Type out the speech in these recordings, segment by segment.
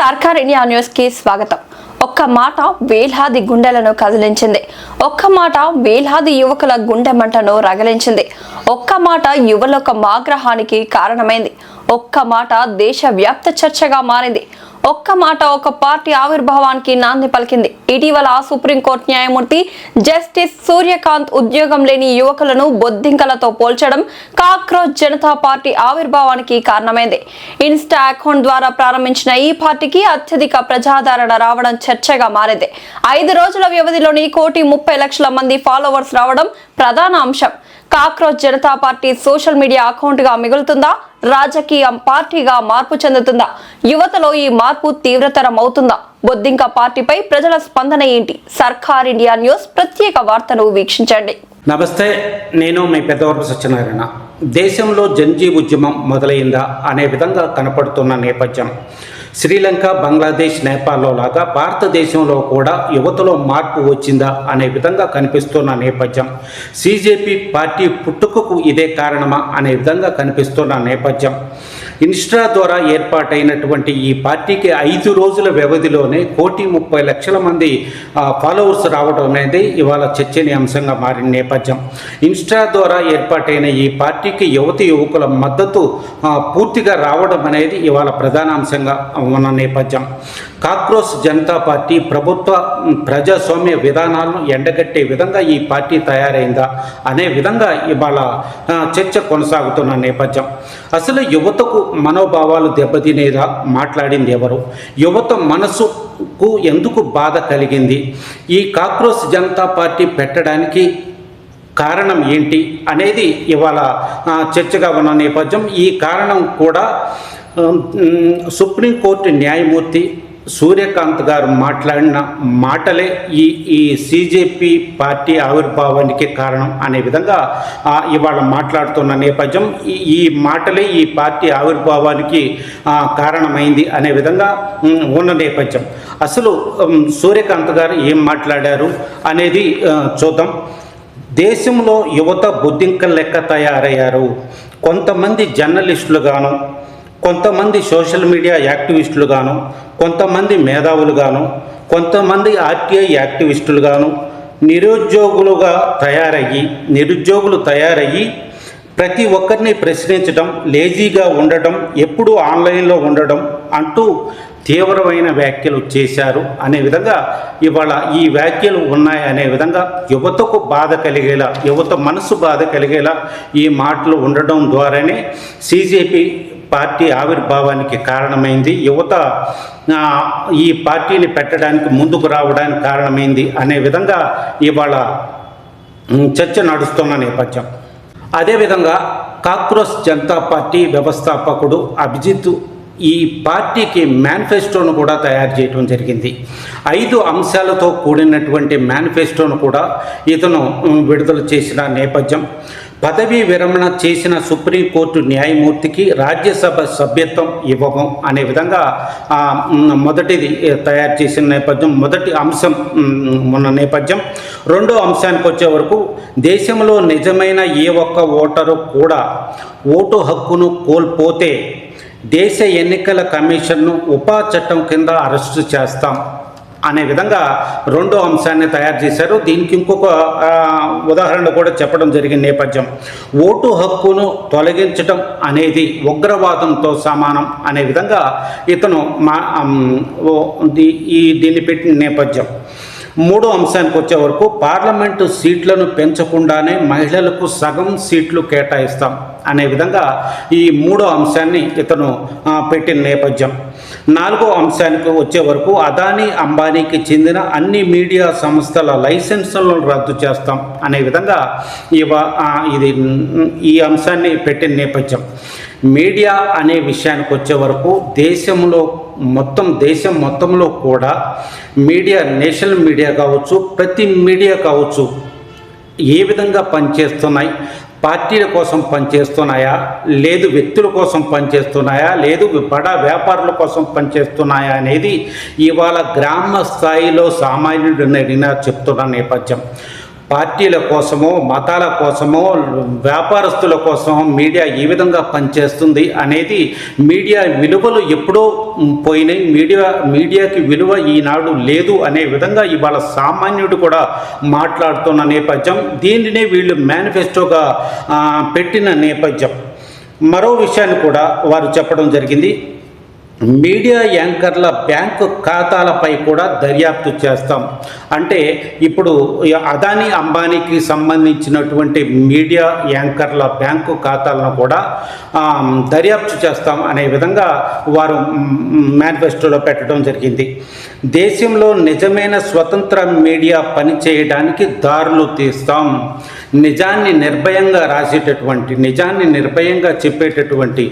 సర్కార్ India news కి స్వాగతం. ఒక్క మాట వేలాది గుండెలను కదిలించింది. ఒక్క మాట వేలాది యువకుల గుండె మంటను రగిలించింది. ఒక్క మాట యువలోక ఆగ్రహానికి కారణమైంది. ఒక్క మాట దేశవ్యాప్త చర్చగా మారింది. ఒక్క మాట ఒక పార్టీ ఆవిర్భావానికి నాంది పలికింది. ఇటీవల సుప్రీంకోర్టు న్యాయమూర్తి జస్టిస్ సూర్యకాంత్ ఉద్యోగం లేని యువకులను బొద్దింకలతో పోల్చడం కాక్రోచ్ జనతా పార్టీ ఆవిర్భావానికి కారణమైంది. ఇన్స్టా అకౌంట్ ద్వారా ప్రారంభించిన ఈ పార్టీకి అత్యధిక ప్రజాదరణ రావడం చర్చగా మారింది. 5 రోజుల వ్యవధిలోని 1,30,00,000 మంది ఫాలోవర్స్ రావడం ప్రధాన అంశం. Cockroach Janata party social media account గా మిగులుతుందా, రాజకీయ పార్టీగా మార్పు చెందుతుందా, యువతలో ఈ మార్పు తీవ్రతరం అవుతుందా, బొద్దింక పార్టీపై ప్రజల స్పందన ఏంటి? సర్కార్ ఇండియా న్యూస్ ప్రత్యేక వార్తను వీక్షించండి. నమస్తే, నేను మీ పెద్దవరపు సత్యనారాయణ. దేశంలో జన్జీ ఉద్యమం మొదలైందా అనే విధంగా కనపడుతున్న నేపథ్యం. శ్రీలంక, బంగ్లాదేశ్, నేపాల్లో లాగా భారతదేశంలో కూడా యువతలో మార్పు వచ్చిందా అనే విధంగా కనిపిస్తున్న నేపథ్యం. సిజేపీ పార్టీ పుట్టుకకు ఇదే కారణమా అనే విధంగా కనిపిస్తున్న నేపథ్యం. ఇన్స్టా ద్వారా ఏర్పాటైనటువంటి ఈ పార్టీకి 5 రోజుల వ్యవధిలోనే 1,30,00,000 మంది ఫాలోవర్స్ రావడం అనేది ఇవాళ చర్చనీయాంశంగా మారిన నేపథ్యం. ఇన్స్టా ద్వారా ఏర్పాటైన ఈ పార్టీకి యువకుల మద్దతు పూర్తిగా రావడం అనేది ఇవాళ ప్రధాన అంశంగా ఉన్న నేపథ్యం. కాక్రోచ్ జనతా పార్టీ ప్రభుత్వ ప్రజాస్వామ్య విధానాలను ఎండగట్టే విధంగా ఈ పార్టీ తయారైందా అనే విధంగా ఇవాళ చర్చ కొనసాగుతున్న నేపథ్యం. అసలు యువతకు మనోభావాలు దెబ్బతినేలా మాట్లాడింది ఎవరు? యువత మనసుకు ఎందుకు బాధ కలిగింది? ఈ కాక్రోచ్ జనతా పార్టీ పెట్టడానికి కారణం ఏంటి అనేది ఇవాళ చర్చగా ఉన్న నేపథ్యం. ఈ కారణం కూడా సుప్రీంకోర్టు న్యాయమూర్తి సూర్యకాంత్ గారు మాట్లాడిన మాటలే ఈ సిజేపీ పార్టీ ఆవిర్భావానికి కారణం అనే విధంగా ఇవాళ మాట్లాడుతున్న నేపథ్యం. ఈ మాటలే ఈ పార్టీ ఆవిర్భావానికి కారణమైంది అనే విధంగా ఉన్న నేపథ్యం. అసలు సూర్యకాంత్ గారు ఏం మాట్లాడారు అనేది చూద్దాం. దేశంలో యువత బొద్దింకల లెక్క తయారయ్యారు. కొంతమంది జర్నలిస్టులుగాను, కొంతమంది సోషల్ మీడియా యాక్టివిస్టులుగాను, కొంతమంది మేధావులుగాను, కొంతమంది ఆర్టీఐ యాక్టివిస్టులుగాను నిరుద్యోగులు తయారయ్యి ప్రతి ఒక్కరిని ప్రశ్నించడం, లేజీగా ఉండడం, ఎప్పుడూ ఆన్లైన్లో ఉండడం అంటూ తీవ్రమైన వ్యాఖ్యలు చేశారు అనే విధంగా ఇవాళ ఈ వ్యాఖ్యలు ఉన్నాయనే విధంగా యువతకు బాధ కలిగేలా, యువత మనసు బాధ కలిగేలా ఈ మాటలు ఉండడం ద్వారానే సిజేపీ పార్టీ ఆవిర్భావానికి కారణమైంది. యువత ఈ పార్టీని పెట్టడానికి ముందుకు రావడానికి కారణమైంది అనే విధంగా ఇవాళ చర్చ నడుస్తున్న నేపథ్యం. అదేవిధంగా కాక్రోచ్ జనతా పార్టీ వ్యవస్థాపకుడు అభిజిత్ ఈ పార్టీకి మేనిఫెస్టోను కూడా తయారు చేయడం జరిగింది. 5 అంశాలతో కూడినటువంటి మేనిఫెస్టోను కూడా ఇతను విడుదల చేసిన నేపథ్యం. పదవీ విరమణ చేసిన సుప్రీంకోర్టు న్యాయమూర్తికి రాజ్యసభ సభ్యత్వం ఇవ్వము అనే విధంగా మొదటిది తయారు చేసిన నేపథ్యం. మొదటి అంశం ఉన్న నేపథ్యం. రెండో అంశానికి వచ్చే వరకు దేశంలో నిజమైన ఏ ఒక్క ఓటరు కూడా ఓటు హక్కును కోల్పోతే దేశ ఎన్నికల కమిషన్ను ఉపా చట్టం కింద అరెస్టు చేస్తాం అనే విధంగా రెండో అంశాన్ని తయారు చేశారు. దీనికి ఇంకొక ఉదాహరణ కూడా చెప్పడం జరిగిన నేపథ్యం. ఓటు హక్కును తొలగించడం అనేది ఉగ్రవాదంతో సమానం అనే విధంగా ఇతను దీన్ని పెట్టిన నేపథ్యం. మూడో అంశానికి వచ్చే వరకు పార్లమెంటు సీట్లను పెంచకుండానే మహిళలకు సగం సీట్లు కేటాయిస్తాం అనే విధంగా ఈ మూడో అంశాన్ని ఇతను పెట్టిన నేపథ్యం. నాలుగో అంశానికి వచ్చే వరకు అదానీ, అంబానీకి చెందిన అన్ని మీడియా సంస్థల లైసెన్సులను రద్దు చేస్తాం అనే విధంగా ఈ అంశాన్ని పెట్టిన నేపథ్యం. మీడియా అనే విషయానికి వచ్చే వరకు దేశం మొత్తంలో కూడా మీడియా, నేషనల్ మీడియా కావచ్చు, ప్రతి మీడియా కావచ్చు, ఏ విధంగా పనిచేస్తున్నాయి? పార్టీల కోసం పనిచేస్తున్నాయా, లేదు వ్యక్తుల కోసం పనిచేస్తున్నాయా, లేదు బడా వ్యాపారుల కోసం పనిచేస్తున్నాయా అనేది ఇవాళ గ్రామ స్థాయిలో సామాన్యుడిని చెప్తున్న నేపథ్యం. పార్టీల కోసమో మతాల కోసమో వ్యాపారస్తుల కోసం మీడియా ఏ విధంగా పనిచేస్తుంది అనేది మీడియా విలువలు ఎప్పుడో పోయినాయి. మీడియాకి విలువ ఈనాడు లేదు అనే విధంగా ఇవాళ సామాన్యుడు కూడా మాట్లాడుతున్న నేపథ్యం, దీనినే వీళ్ళు మేనిఫెస్టోగా పెట్టిన నేపథ్యం. మరో విషయాన్ని కూడా వారు చెప్పడం జరిగింది. మీడియా యాంకర్ల బ్యాంకు ఖాతాలపై కూడా దర్యాప్తు చేస్తాం. అంటే ఇప్పుడు అదానీ అంబానీకి సంబంధించినటువంటి మీడియా యాంకర్ల బ్యాంకు ఖాతాలను కూడా దర్యాప్తు చేస్తాం అనే విధంగా వారు మేనిఫెస్టోలో పెట్టడం జరిగింది. దేశంలో నిజమైన స్వతంత్ర మీడియా పనిచేయడానికి దారులు తీస్తాం. నిజాన్ని నిర్భయంగా రాసేటటువంటి, నిజాన్ని నిర్భయంగా చెప్పేటటువంటి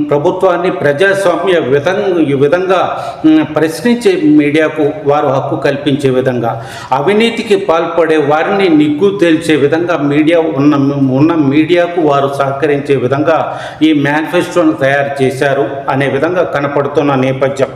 ప్రభుత్వాన్ని ప్రజాస్వామ్య విధంగా ప్రశ్నించే మీడియాకు వారు హక్కు కల్పించే విధంగా, అవినీతికి పాల్పడే వారిని నిగ్గు తేల్చే విధంగా మీడియా ఉన్న మీడియాకు వారు సహకరించే విధంగా ఈ మేనిఫెస్టోను తయారు చేశారు అనే విధంగా కనపడుతున్న నేపథ్యం.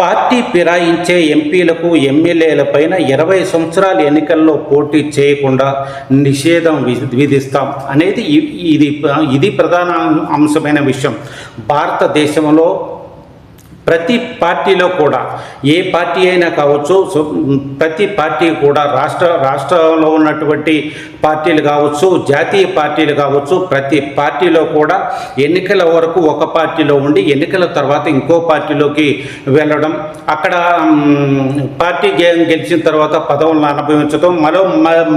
పార్టీ ఫిరాయించే ఎంపీలకు ఎమ్మెల్యేలపైన 20 సంవత్సరాల ఎన్నికల్లో పోటీ చేయకుండా నిషేధం విధిస్తాం అనేది ఇది ప్రధాన అంశమైన విషయం. భారతదేశంలో ప్రతి పార్టీలో కూడా, ఏ పార్టీ అయినా కావచ్చు, ప్రతి పార్టీ కూడా రాష్ట్రంలో ఉన్నటువంటి పార్టీలు కావచ్చు, జాతీయ పార్టీలు కావచ్చు, ప్రతి పార్టీలో కూడా ఎన్నికల వరకు ఒక పార్టీలో ఉండి ఎన్నికల తర్వాత ఇంకో పార్టీలోకి వెళ్ళడం, అక్కడ పార్టీ గెలిచిన తర్వాత పదవులను అనుభవించడం,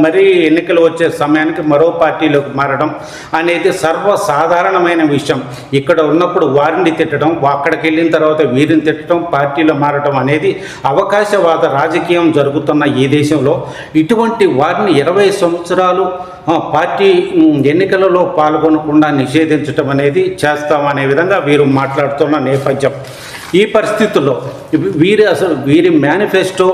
మరీ ఎన్నికలు వచ్చే సమయానికి మరో పార్టీలోకి మారడం అనేది సర్వసాధారణమైన విషయం. ఇక్కడ ఉన్నప్పుడు వారిని తిట్టడం, అక్కడికి వెళ్ళిన తర్వాత వీరిని తిట్టడం, పార్టీలో మారడం అనేది అవకాశవాద రాజకీయం జరుగుతున్న ఈ దేశంలో ఇటువంటి వారిని 20 సంవత్సరాలు పార్టీ ఎన్నికలలో పాల్గొనకుండా నిషేధించడం అనేది చేస్తామనే విధంగా వీరు మాట్లాడుతున్న నేపథ్యం. ఈ పరిస్థితుల్లో వీరి మేనిఫెస్టో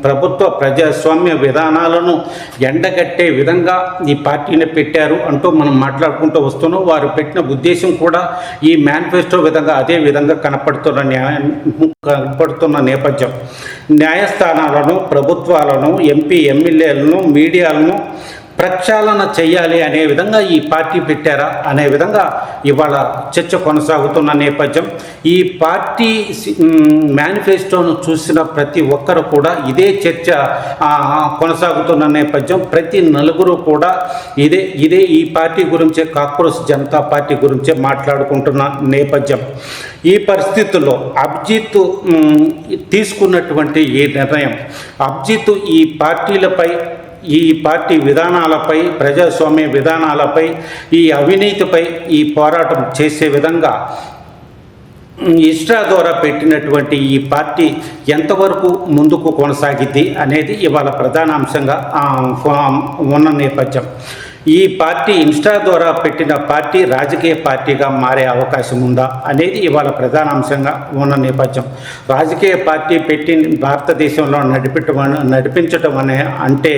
ప్రభుత్వ ప్రజాస్వామ్య విధానాలను ఎండగట్టే విధంగా ఈ పార్టీని పెట్టారు అంటూ మనం మాట్లాడుకుంటూ వస్తున్నాం. వారు పెట్టిన ఉద్దేశం కూడా ఈ మేనిఫెస్టో విధంగా అదే విధంగా కనపడుతున్న నేపథ్యం. న్యాయస్థానాలను, ప్రభుత్వాలను, ఎమ్మెల్యేలను, మీడియాలను ప్రక్షాళన చేయాలి అనే విధంగా ఈ పార్టీ పెట్టారా అనే విధంగా ఇవాళ చర్చ కొనసాగుతున్న నేపథ్యం. ఈ పార్టీ మేనిఫెస్టోను చూసిన ప్రతి ఒక్కరు కూడా ఇదే చర్చ కొనసాగుతున్న నేపథ్యం. ప్రతి నలుగురు కూడా ఇదే ఈ పార్టీ గురించే, కాక్రోచ్ జనతా పార్టీ గురించే మాట్లాడుకుంటున్న నేపథ్యం. ఈ పరిస్థితుల్లో అభిజిత్ తీసుకున్నటువంటి ఈ నిర్ణయం, అభిజిత్ ఈ పార్టీ విధానాలపై, ప్రజాస్వామ్య విధానాలపై, ఈ అవినీతిపై ఈ పోరాటం చేసే విధంగా ఇష్ట్రా ద్వారా పెట్టినటువంటి ఈ పార్టీ ఎంతవరకు ముందుకు కొనసాగిద్ది అనేది ఇవాళ ప్రధాన అంశంగా ఉన్న నేపథ్యం. ఈ పార్టీ ఇన్స్టా ద్వారా పెట్టిన పార్టీ రాజకీయ పార్టీగా మారే అవకాశం ఉందా అనేది ఇవాళ ప్రధాన అంశంగా ఉన్న నేపథ్యం. రాజకీయ పార్టీ పెట్టి భారతదేశంలో నడిపించడం అంటే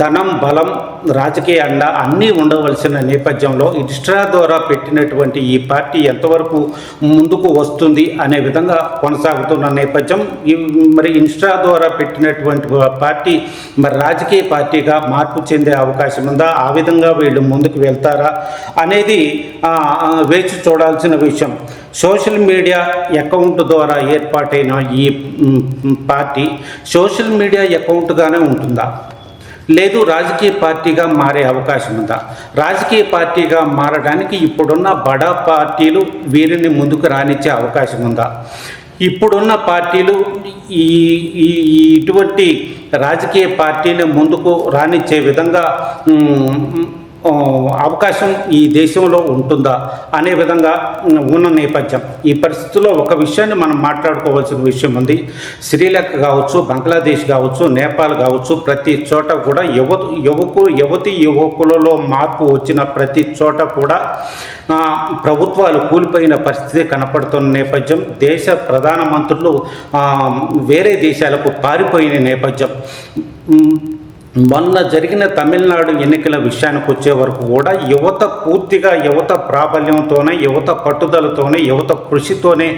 ధనం, బలం, రాజకీయ అండ అన్నీ ఉండవలసిన నేపథ్యంలో ఇన్స్టా ద్వారా పెట్టినటువంటి ఈ పార్టీ ఎంతవరకు ముందుకు వస్తుంది అనే విధంగా కొనసాగుతున్న నేపథ్యం. మరి ఇన్స్టా ద్వారా పెట్టినటువంటి పార్టీ మరి రాజకీయ పార్టీగా మార్పు చెందే అవకాశం ఉందా? ఆ విధంగా వీళ్ళు ముందుకు వెళ్తారా అనేది వేచి చూడాల్సిన విషయం. సోషల్ మీడియా అకౌంట్ ద్వారా ఏర్పాటైన ఈ పార్టీ సోషల్ మీడియా అకౌంట్గానే ఉంటుందా, లేదు రాజకీయ పార్టీగా మారే అవకాశం ఉందా? రాజకీయ పార్టీగా మారడానికి ఇప్పుడున్న బడా పార్టీలు వీరిని ముందుకు రానిచ్చే అవకాశం ఉందా? ఇప్పుడున్న పార్టీలు ఇటువంటి రాజకీయ పార్టీని ముందుకు రానిచ్చే విధంగా అవకాశం ఈ దేశంలో ఉంటుందా అనే విధంగా ఉన్న నేపథ్యం. ఈ పరిస్థితుల్లో ఒక విషయాన్ని మనం మాట్లాడుకోవాల్సిన విషయం ఉంది. శ్రీలంక కావచ్చు, బంగ్లాదేశ్ కావచ్చు, నేపాల్ కావచ్చు, ప్రతి చోట కూడా యువకులలో మార్పు వచ్చిన ప్రతి చోట కూడా ప్రభుత్వాలు కూలిపోయిన పరిస్థితి కనపడుతున్న నేపథ్యం. దేశ ప్రధానమంత్రులు వేరే దేశాలకు పారిపోయిన నేపథ్యం. మొన్న జరిగిన తమిళనాడు ఎన్నికల విషయానికి వచ్చే వరకు కూడా యువత ప్రాబల్యంతోనే, యువత పట్టుదలతోనే, యువత కృషితోనే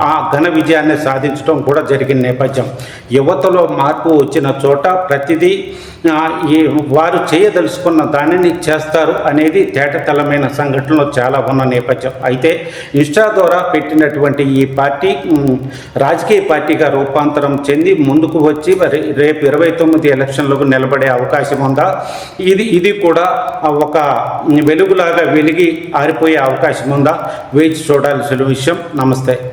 ఆ ఘన విజయాన్ని సాధించడం కూడా జరిగిన నేపథ్యం. యువతలో మార్పు వచ్చిన చోట ప్రతిదీ వారు చేయదలుచుకున్న దానిని చేస్తారు అనేది తేటతెల్లమైన సంఘటనలు చాలా ఉన్న నేపథ్యం. అయితే ఇన్స్టా ద్వారా పెట్టినటువంటి ఈ పార్టీ రాజకీయ పార్టీగా రూపాంతరం చెంది ముందుకు వచ్చి రేపు 29 ఎలక్షన్లకు నిలబడే అవకాశం ఉందా? ఇది కూడా ఒక వెలుగులాగా వెలిగి ఆరిపోయే అవకాశం ఉందా? వేచి చూడాల్సిన విషయం. నమస్తే.